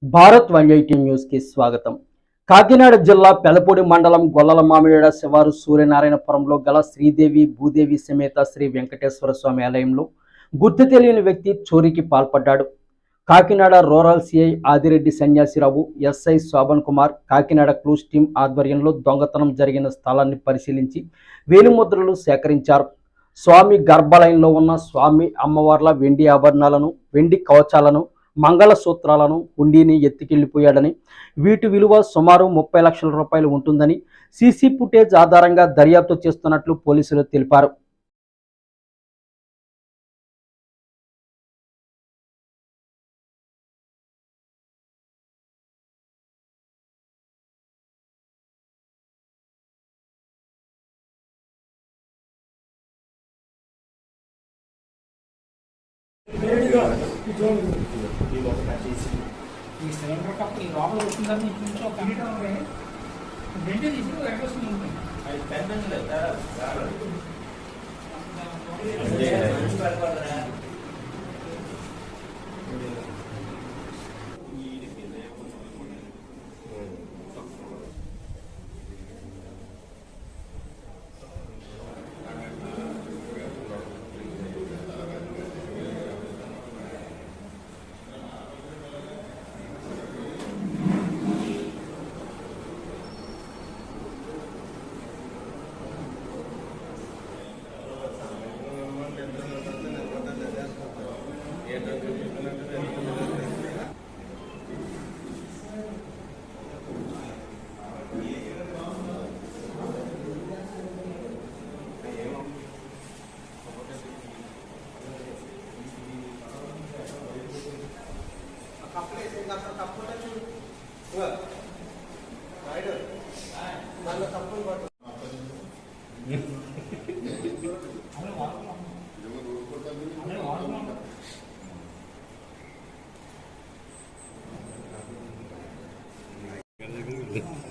Bharat 180 news కి స్వాగతం. కాకినాడ జిల్లా పెలపూడి మండలం గొల్లల మామిడాడ శివారు సూర్యనారాయణపురంలో గల శ్రీదేవి భూదేవి సమేత శ్రీ వెంకటేశ్వర స్వామి ఆలయంలో గుర్తు తెలియని వ్యక్తి చోరీకి పాల్పడ్డాడు. Kakinada rural CI Adireddy Sanyasirao, SI Shobhan Kumar, Kakinada clues team ఆధ్వర్యంలో దొంగతనం జరిగిన స్థలాన్ని పరిశీలించి వేలిముద్రలు సేకరించారు. స్వామి గర్భాలయంలో ఉన్న స్వామి అమ్మవార్ల వెండి ఆభరణాలను, వెండి కవచాలను, మంగళసూత్రాలను, హుండీని ఎత్తుకెళ్లిపోయాడని, వీటి విలువ సుమారు 30 లక్షల రూపాయలు ఉంటుందని సీసీ ఫుటేజ్ ఆధారంగా దర్యాప్తు చేస్తున్నట్లు పోలీసులు తెలిపారు. ఈ సిలిండర్ కప్పు ఈ లోపల వస్తుందని ఇంకొంచెం ఒక వెంటనే తీసుకుని అడ్రస్ ఉంటుంది. అది పెద్ద Gracias.